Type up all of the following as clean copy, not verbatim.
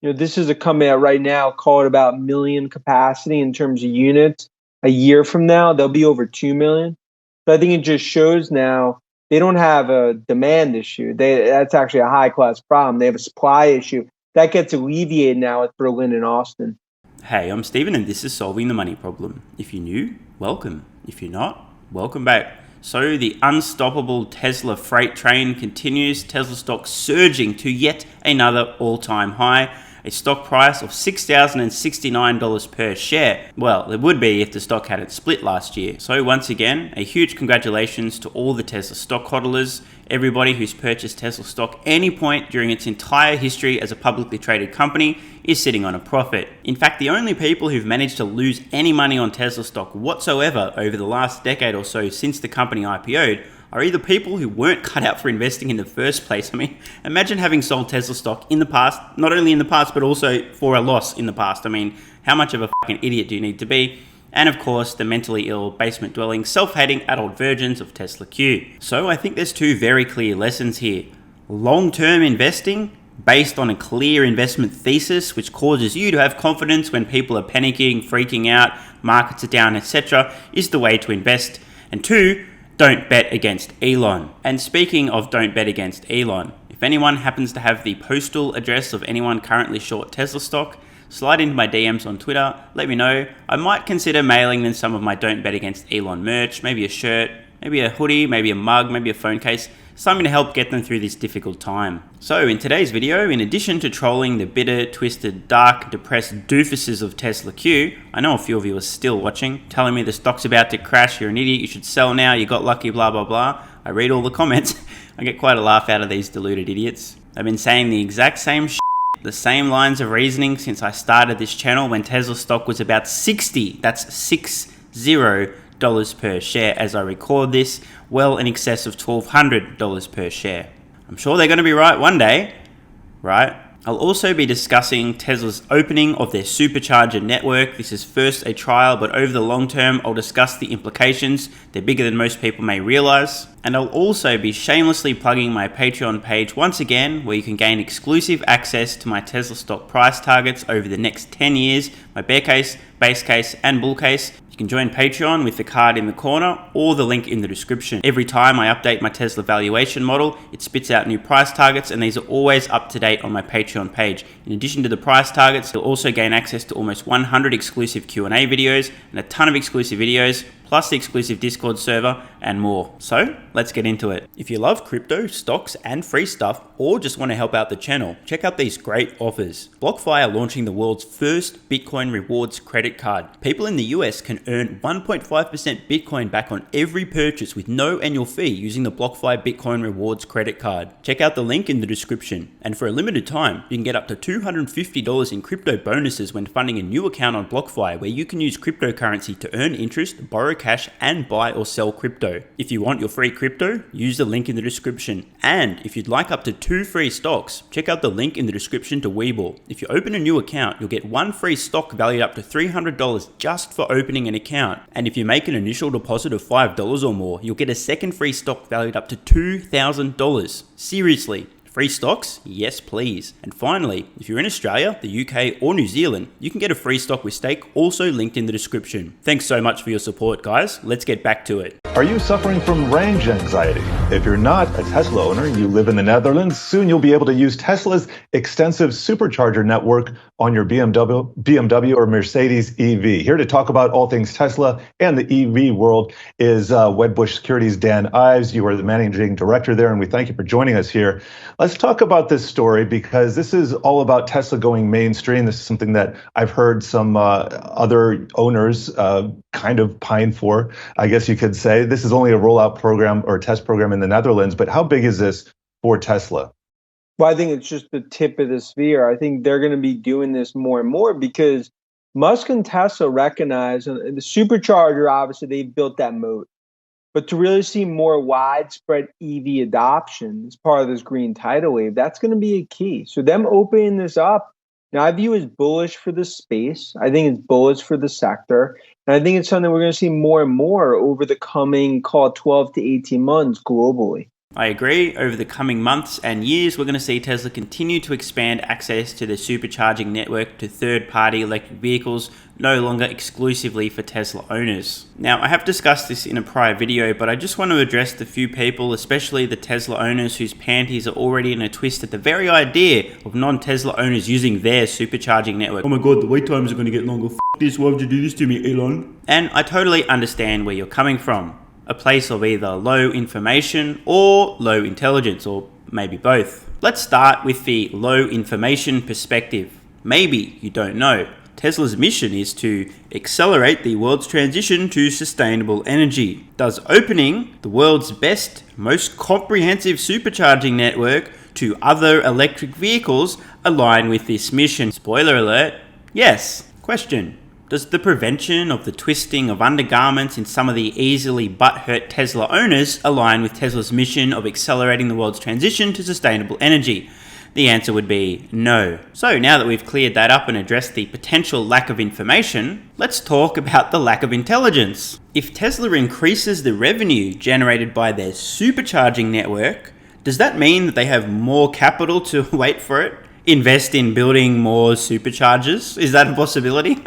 This is a company that right now call it about million capacity in terms of units. A year from now, they'll be over 2 million. So I think it just shows now they don't have a demand issue. That's actually a high class problem. They have a supply issue that gets alleviated now with Berlin and Austin. Hey, I'm Steven and this is Solving the Money Problem. If you're new, welcome. If you're not, welcome back. So the unstoppable Tesla freight train continues, Tesla stock surging to yet another all-time high, a stock price of $6,069 per share. Well, it would be if the stock hadn't split last year. So once again, a huge congratulations to all the Tesla stock hodlers, everybody who's purchased Tesla stock any point during its entire history as a publicly traded company is sitting on a profit. In fact, the only people who've managed to lose any money on Tesla stock whatsoever over the last decade or so since the company IPO'd are either people who weren't cut out for investing in the first place. I mean, imagine having sold Tesla stock in the past, not only in the past, but also for a loss in the past. I mean, how much of a fucking idiot do you need to be? And of course, the mentally ill, basement-dwelling, self-hating adult versions of Tesla Q. So I think there's two very clear lessons here. Long-term investing, based on a clear investment thesis, which causes you to have confidence when people are panicking, freaking out, markets are down, etc., is the way to invest. And two, don't bet against Elon. And speaking of don't bet against Elon, if anyone happens to have the postal address of anyone currently short Tesla stock, slide into my DMs on Twitter, let me know. I might consider mailing them some of my Don't Bet Against Elon merch, maybe a shirt, maybe a hoodie, maybe a mug, maybe a phone case, something to help get them through this difficult time. So in today's video, in addition to trolling the bitter, twisted, dark, depressed doofuses of Tesla Q, I know a few of you are still watching, telling me the stock's about to crash, you're an idiot, you should sell now, you got lucky, blah, blah, blah. I read all the comments. I get quite a laugh out of these deluded idiots. I've been saying the exact same shit, the same lines of reasoning since I started this channel when Tesla stock was about 60, that's 60 dollars per share as I record this, well in excess of $1,200 per share. I'm sure they're going to be right one day, right? I'll also be discussing Tesla's opening of their supercharger network. This is first a trial, but over the long term, I'll discuss the implications. They're bigger than most people may realize. And I'll also be shamelessly plugging my Patreon page once again, where you can gain exclusive access to my Tesla stock price targets over the next 10 years, my bear case, base case, and bull case. You can join Patreon with the card in the corner or the link in the description. Every time I update my Tesla valuation model, it spits out new price targets, and these are always up to date on my Patreon page. In addition to the price targets, you'll also gain access to almost 100 exclusive Q&A videos and a ton of exclusive videos, plus the exclusive Discord server and more. So let's get into it. If you love crypto, stocks, and free stuff, or just want to help out the channel, check out these great offers. BlockFi are launching the world's first Bitcoin rewards credit card. People in the US can earn 1.5% Bitcoin back on every purchase with no annual fee using the BlockFi Bitcoin rewards credit card. Check out the link in the description. And for a limited time, you can get up to $250 in crypto bonuses when funding a new account on BlockFi, where you can use cryptocurrency to earn interest, borrow cash, and buy or sell crypto. If you want your free crypto, use the link in the description. And if you'd like up to 2 free stocks, check out the link in the description to WeBull. If you open a new account, you'll get 1 free stock valued up to $300 just for opening an account. And if you make an initial deposit of $5 or more, you'll get a second free stock valued up to $2,000. Seriously. Free stocks? Yes, please. And finally, if you're in Australia, the UK, or New Zealand, you can get a free stock with stake, also linked in the description. Thanks so much for your support, guys. Let's get back to it. Are you suffering from range anxiety? If you're not a Tesla owner, you live in the Netherlands, soon you'll be able to use Tesla's extensive supercharger network on your BMW or Mercedes EV. Here to talk about all things Tesla and the EV world is Wedbush Securities' Dan Ives. You are the managing director there, and we thank you for joining us here. Let's talk about this story because this is all about Tesla going mainstream. This is something that I've heard some other owners kind of pine for, I guess you could say. This is only a rollout program or test program in the Netherlands, but how big is this for Tesla? Well, I think it's just the tip of the spear. I think they're going to be doing this more and more because Musk and Tesla recognize, and the supercharger, obviously, they've built that moat. But to really see more widespread EV adoption as part of this green tidal wave, that's going to be a key. So them opening this up, now I view as bullish for the space. I think it's bullish for the sector. And I think it's something we're going to see more and more over the coming, call it 12 to 18 months globally. I agree, over the coming months and years, we're going to see Tesla continue to expand access to their supercharging network to third-party electric vehicles, no longer exclusively for Tesla owners. Now, I have discussed this in a prior video, but I just want to address the few people, especially the Tesla owners whose panties are already in a twist at the very idea of non-Tesla owners using their supercharging network. Oh my god, the wait times are going to get longer. F this, why would you do this to me, Elon? And I totally understand where you're coming from. A place of either low information or low intelligence, or maybe both. Let's start with the low information perspective. Maybe you don't know. Tesla's mission is to accelerate the world's transition to sustainable energy. Does opening the world's best, most comprehensive supercharging network to other electric vehicles align with this mission? Spoiler alert, yes. Question. Does the prevention of the twisting of undergarments in some of the easily butt-hurt Tesla owners align with Tesla's mission of accelerating the world's transition to sustainable energy? The answer would be no. So now that we've cleared that up and addressed the potential lack of information, let's talk about the lack of intelligence. If Tesla increases the revenue generated by their supercharging network, does that mean that they have more capital to wait for it? Invest in building more superchargers? Is that a possibility?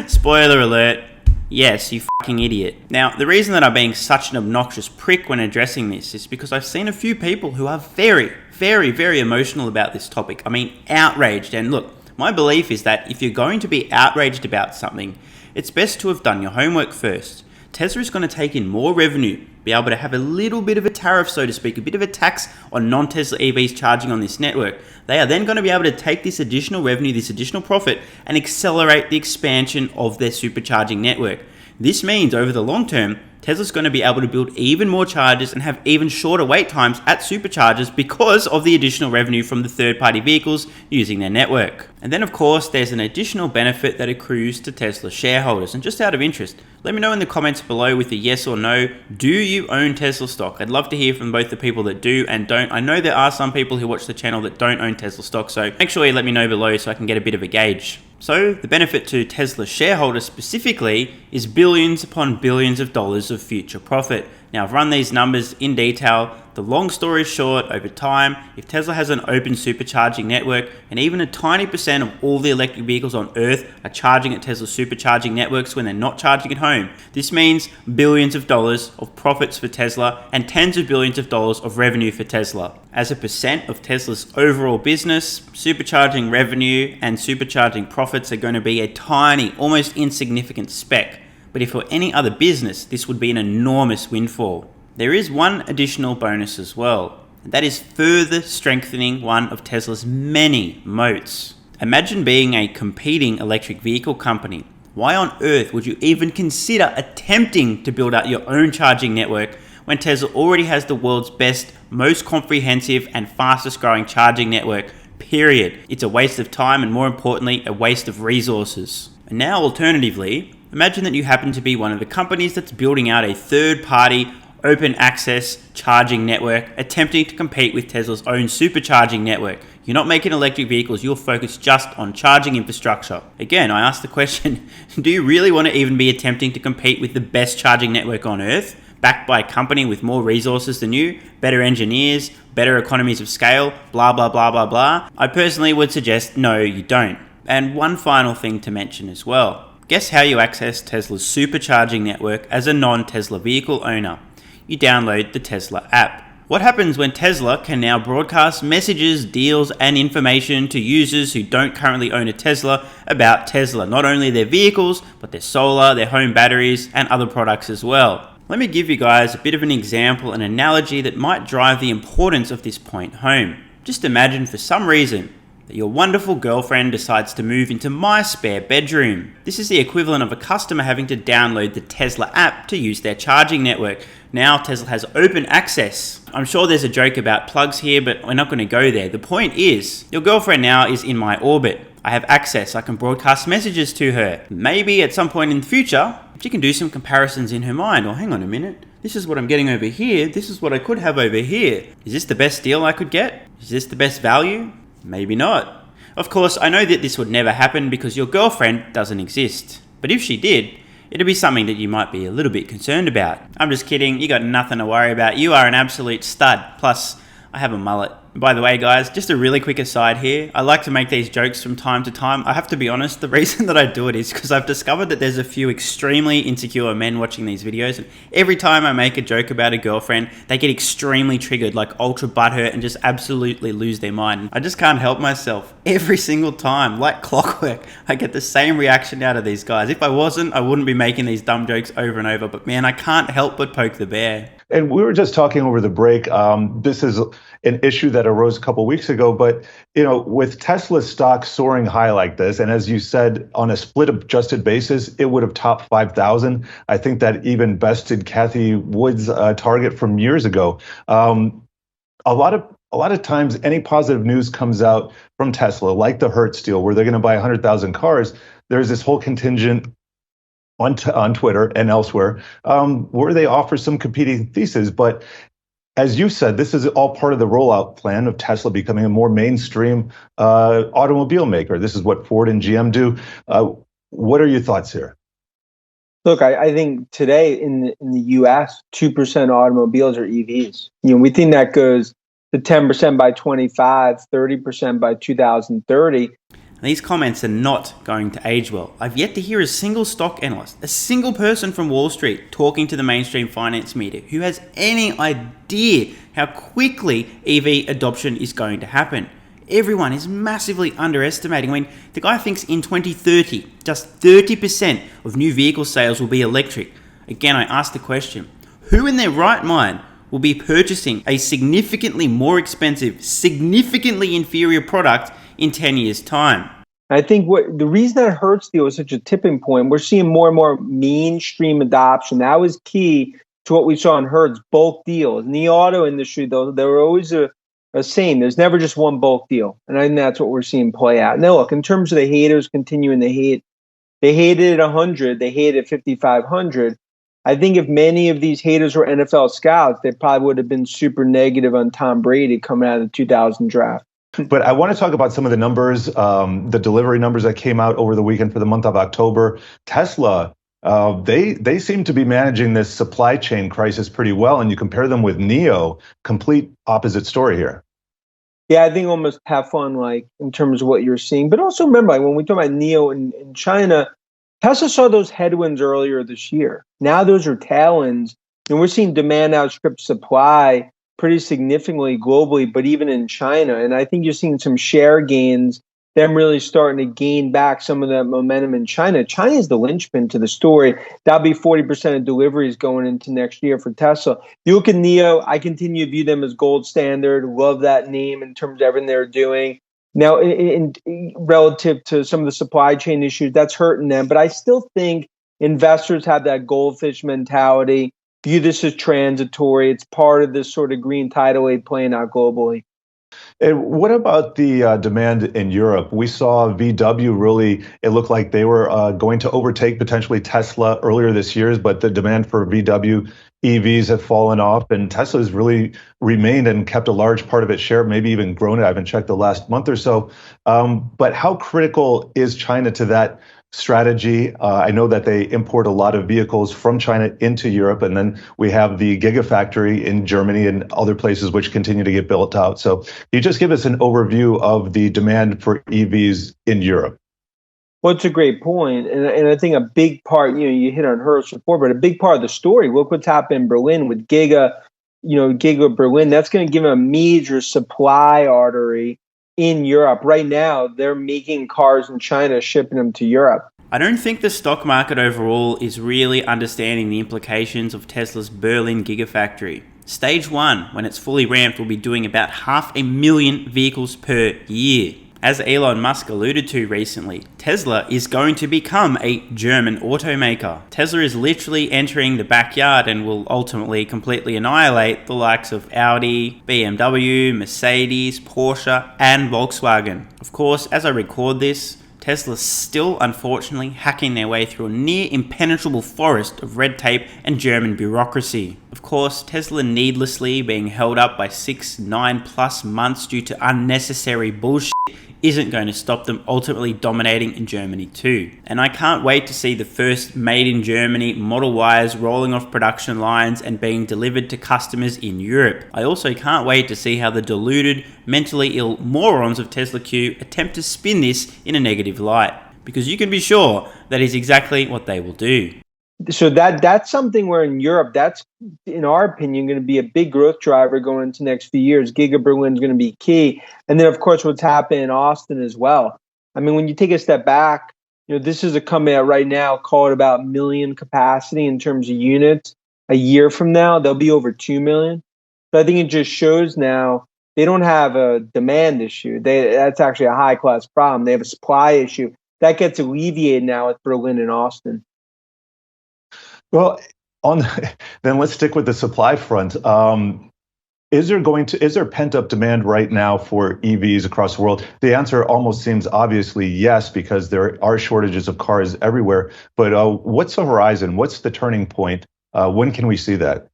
Spoiler alert, yes, you fucking idiot. Now, the reason that I'm being such an obnoxious prick when addressing this is because I've seen a few people who are very, very emotional about this topic. I mean, outraged. And look, my belief is that if you're going to be outraged about something, it's best to have done your homework first. Tesla is going to take in more revenue, be able to have a little bit of a tariff, so to speak, a bit of a tax on non-Tesla EVs charging on this network. They are then going to be able to take this additional revenue, this additional profit, and accelerate the expansion of their supercharging network. This means over the long term, Tesla's going to be able to build even more chargers and have even shorter wait times at superchargers because of the additional revenue from the third-party vehicles using their network. And then of course, there's an additional benefit that accrues to Tesla shareholders. And just out of interest, let me know in the comments below with a yes or no, do you own Tesla stock? I'd love to hear from both the people that do and don't. I know there are some people who watch the channel that don't own Tesla stock, so make sure you let me know below so I can get a bit of a gauge. So the benefit to Tesla shareholders specifically is billions upon billions of dollars of future profit. Now, I've run these numbers in detail. The long story short, over time, if Tesla has an open supercharging network and even a tiny percent of all the electric vehicles on Earth are charging at Tesla's supercharging networks when they're not charging at home, this means billions of dollars of profits for Tesla and tens of billions of dollars of revenue for Tesla. As a percent of Tesla's overall business, supercharging revenue and supercharging profits are going to be a tiny, almost insignificant speck. But if for any other business, this would be an enormous windfall. There is one additional bonus as well, and that is further strengthening one of Tesla's many moats. Imagine being a competing electric vehicle company. Why on earth would you even consider attempting to build out your own charging network when Tesla already has the world's best, most comprehensive and fastest growing charging network, period? It's a waste of time and, more importantly, a waste of resources. And now, alternatively, imagine that you happen to be one of the companies that's building out a third-party, open access charging network, attempting to compete with Tesla's own supercharging network. You're not making electric vehicles, you're focused just on charging infrastructure. Again, I ask the question, do you really want to even be attempting to compete with the best charging network on Earth, backed by a company with more resources than you, better engineers, better economies of scale, blah, blah, blah, blah, blah? I personally would suggest no, you don't. And one final thing to mention as well. Guess how you access Tesla's supercharging network as a non-Tesla vehicle owner? You download the Tesla app. What happens when Tesla can now broadcast messages, deals, and information to users who don't currently own a Tesla about Tesla? Not only their vehicles, but their solar, their home batteries, and other products as well. Let me give you guys a bit of an example, an analogy that might drive the importance of this point home. Just imagine for some reason that your wonderful girlfriend decides to move into my spare bedroom. This is the equivalent of a customer having to download the Tesla app to use their charging network. Now Tesla has open access. I'm sure there's a joke about plugs here, but we're not going to go there. The point is, your girlfriend now is in my orbit. I have access. I can broadcast messages to her. Maybe at some point in the future, she can do some comparisons in her mind. Or hang on a minute. This is what I'm getting over here. This is what I could have over here. Is this the best deal I could get? Is this the best value? Maybe not. Of course, I know that this would never happen because your girlfriend doesn't exist. But if she did, it'd be something that you might be a little bit concerned about. I'm just kidding, you got nothing to worry about. You are an absolute stud. Plus, I have a mullet. By the way, guys, just a really quick aside here. I like to make these jokes from time to time. I have to be honest, the reason that I do it is because I've discovered that there's a few extremely insecure men watching these videos, and every time I make a joke about a girlfriend, they get extremely triggered, like ultra butthurt, and just absolutely lose their mind. I just can't help myself. Every single time, like clockwork, I get the same reaction out of these guys. If I wasn't, I wouldn't be making these dumb jokes over and over, but man, I can't help but poke the bear. And we were just talking over the break. This is an issue that arose a couple weeks ago, but with Tesla stock soaring high like this, and as you said, on a split adjusted basis, it would have topped 5,000. I think that even bested Kathy Wood's target from years ago. A lot of times, any positive news comes out from Tesla, like the Hertz deal, where they're going to buy 100,000 cars. There's this whole contingent on Twitter and elsewhere, where they offer some competing theses. But as you said, this is all part of the rollout plan of Tesla becoming a more mainstream automobile maker. This is what Ford and GM do. What are your thoughts here? Look, I think today in the U.S., 2% automobiles are EVs. We think that goes to 10% by 25, 30% by 2030. These comments are not going to age well. I've yet to hear a single stock analyst, a single person from Wall Street talking to the mainstream finance media who has any idea how quickly EV adoption is going to happen. Everyone is massively underestimating. I mean, the guy thinks in 2030, just 30% of new vehicle sales will be electric. Again, I ask the question, who in their right mind will be purchasing a significantly more expensive, significantly inferior product in 10 years' time? I think the reason that Hertz deal is such a tipping point, we're seeing more and more mainstream adoption. That was key to what we saw in Hertz, bulk deals. In the auto industry, though, there were always a saying, there's never just one bulk deal. And I think that's what we're seeing play out. Now, look, in terms of the haters continuing to hate, they hated at 100, they hated at 5,500. I think if many of these haters were NFL scouts, they probably would have been super negative on Tom Brady coming out of the 2000 draft. But I want to talk about some of the numbers, the delivery numbers that came out over the weekend for the month of October. Tesla, they seem to be managing this supply chain crisis pretty well. And you compare them with NIO, complete opposite story here. Yeah, I think almost have fun, like in terms of what you're seeing. But also remember, like when we talk about NIO in China, Tesla saw those headwinds earlier this year. Now those are tailwinds, and we're seeing demand outstrip supply pretty significantly globally, but even in China. And I think you're seeing some share gains, them really starting to gain back some of that momentum in China. China is the linchpin to the story. That'll be 40% of deliveries going into next year for Tesla. You look at NIO, I continue to view them as gold standard. Love that name in terms of everything they're doing. Now, in relative to some of the supply chain issues, that's hurting them. But I still think investors have that goldfish mentality. View this as transitory. It's part of this sort of green tidal wave playing out globally. And what about the demand in Europe? We saw VW really, it looked like they were going to overtake potentially Tesla earlier this year, but the demand for VW EVs have fallen off, and Tesla has really remained and kept a large part of its share, maybe even grown it. I haven't checked the last month or so. But how critical is China to that strategy? I know that they import a lot of vehicles from China into Europe, and then we have the Gigafactory in Germany and other places which continue to get built out. So can you just give us an overview of the demand for EVs in Europe? Well, it's a great point. And I think a big part, you hit on Hertz before, but a big part of the story, look what's happened in Berlin with Giga Berlin. That's going to give them a major supply artery in Europe. Right now, they're making cars in China, shipping them to Europe. I don't think the stock market overall is really understanding the implications of Tesla's Berlin Gigafactory. Stage 1, when it's fully ramped, will be doing about 500,000 vehicles per year. As Elon Musk alluded to recently, Tesla is going to become a German automaker. Tesla is literally entering the backyard and will ultimately completely annihilate the likes of Audi, BMW, Mercedes, Porsche, and Volkswagen. Of course, as I record this, Tesla's still unfortunately hacking their way through a near impenetrable forest of red tape and German bureaucracy. Of course, Tesla needlessly being held up by 9+ months due to unnecessary bullshit isn't going to stop them ultimately dominating in Germany too. And I can't wait to see the first made in Germany Model Ys rolling off production lines and being delivered to customers in Europe. I also can't wait to see how the deluded, mentally ill morons of Tesla Q attempt to spin this in a negative light, because you can be sure that is exactly what they will do. So that's something where in Europe, that's, in our opinion, going to be a big growth driver going into the next few years. Giga Berlin is going to be key. And then, of course, what's happening in Austin as well. I mean, when you take a step back, this is a company that right now, call it about 1 million capacity in terms of units. A year from now, they'll be over 2 million. So I think it just shows now they don't have a demand issue. That's actually a high-class problem. They have a supply issue. That gets alleviated now with Berlin and Austin. Well, then let's stick with the supply front. Is there pent-up demand right now for EVs across the world? The answer almost seems obviously yes, because there are shortages of cars everywhere. But what's the horizon? What's the turning point? When can we see that?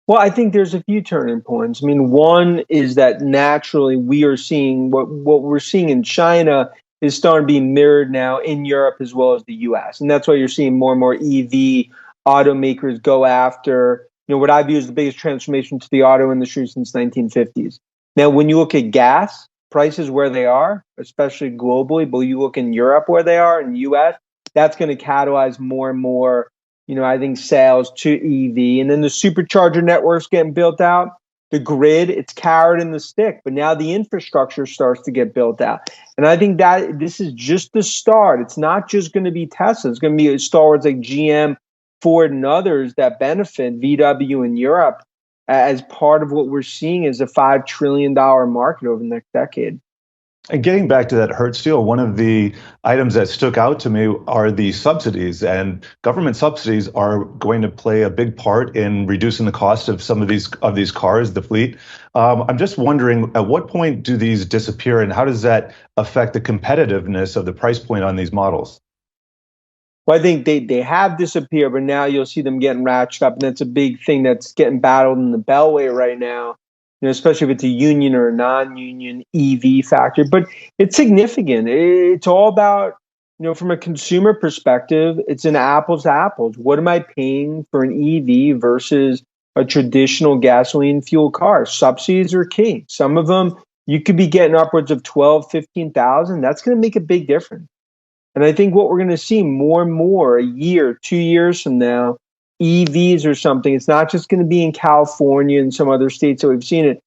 Well, I think there's a few turning points. I mean, one is that naturally we are seeing what we're seeing in China is starting to be mirrored now in Europe as well as the US. And that's why you're seeing more and more EV automakers go after, what I view as the biggest transformation to the auto industry since 1950s. Now, when you look at gas prices where they are, especially globally, but you look in Europe where they are, in the US, that's going to catalyze more and more, I think, sales to EV. And then the supercharger network's getting built out. The grid, it's carrot and the stick, but now the infrastructure starts to get built out. And I think that this is just the start. It's not just going to be Tesla. It's going to be stalwarts like GM, Ford, and others that benefit, VW in Europe, as part of what we're seeing as a $5 trillion market over the next decade. And getting back to that Hertz deal, one of the items that stuck out to me are the subsidies, and government subsidies are going to play a big part in reducing the cost of some of these cars, the fleet. I'm just wondering, at what point do these disappear, and how does that affect the competitiveness of the price point on these models? Well, I think they have disappeared, but now you'll see them getting ratcheted up, and that's a big thing that's getting battled in the Beltway right now. Especially if it's a union or a non-union EV factor, but it's significant. It's all about, from a consumer perspective, it's an apples to apples. What am I paying for an EV versus a traditional gasoline fuel car? Subsidies are key. Some of them you could be getting upwards of 12, 15,000. That's going to make a big difference. And I think what we're going to see more and more, a year, 2 years from now, EVs or something. It's not just going to be in California and some other states that we've seen it.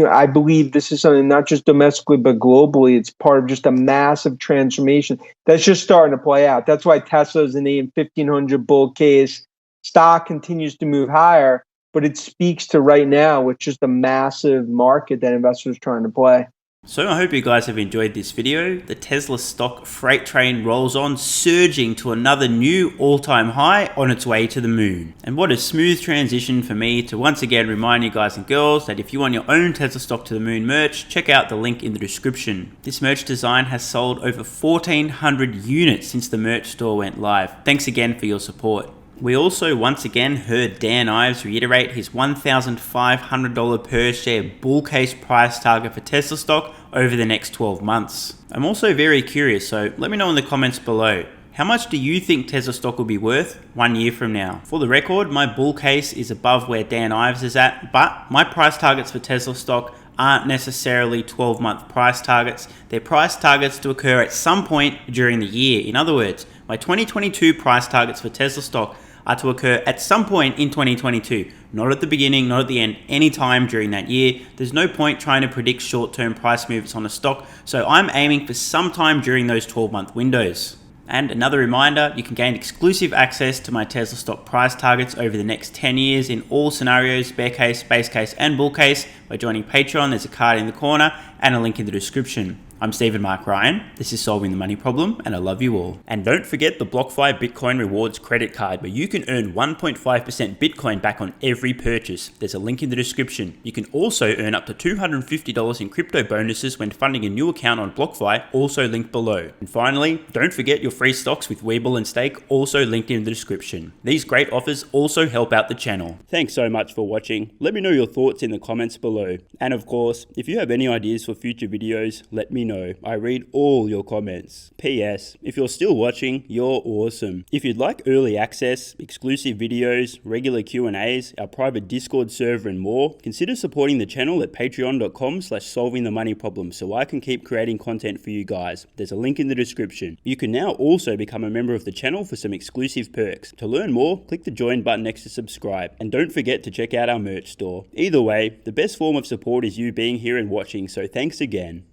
I believe this is something not just domestically but globally. It's part of just a massive transformation that's just starting to play out. That's why Tesla's in the 1500 bull case. Stock continues to move higher, but it speaks to right now with just a massive market that investors are trying to play. So I hope you guys have enjoyed this video. The Tesla stock freight train rolls on, surging to another new all-time high on its way to the moon. And what a smooth transition for me to once again remind you guys and girls that if you want your own Tesla stock to the moon merch, check out the link in the description. This merch design has sold over 1,400 units since the merch store went live. Thanks again for your support. We also once again heard Dan Ives reiterate his $1,500 per share bull case price target for Tesla stock over the next 12 months. I'm also very curious, so let me know in the comments below. How much do you think Tesla stock will be worth 1 year from now? For the record, my bull case is above where Dan Ives is at, but my price targets for Tesla stock aren't necessarily 12-month price targets. They're price targets to occur at some point during the year. In other words, my 2022 price targets for Tesla stock are to occur at some point in 2022, not at the beginning, not at the end, any time during that year. There's no point trying to predict short-term price movements on a stock, so I'm aiming for some time during those 12-month windows. And another reminder, you can gain exclusive access to my Tesla stock price targets over the next 10 years in all scenarios, bear case, base case, and bull case by joining Patreon. There's a card in the corner and a link in the description. I'm Stephen Mark Ryan, this is Solving the Money Problem, and I love you all. And don't forget the BlockFi Bitcoin Rewards credit card where you can earn 1.5% Bitcoin back on every purchase. There's a link in the description. You can also earn up to $250 in crypto bonuses when funding a new account on BlockFi, also linked below. And finally, don't forget your free stocks with WeBull and Stake, also linked in the description. These great offers also help out the channel. Thanks so much for watching. Let me know your thoughts in the comments below. And of course, if you have any ideas for future videos, let me know. I read all your comments. P.S. If you're still watching, you're awesome. If you'd like early access, exclusive videos, regular Q&As, our private Discord server and more, consider supporting the channel at patreon.com/solvingthemoneyproblem so I can keep creating content for you guys. There's a link in the description. You can now also become a member of the channel for some exclusive perks. To learn more, click the join button next to subscribe. And don't forget to check out our merch store. Either way, the best form of support is you being here and watching, so thanks again.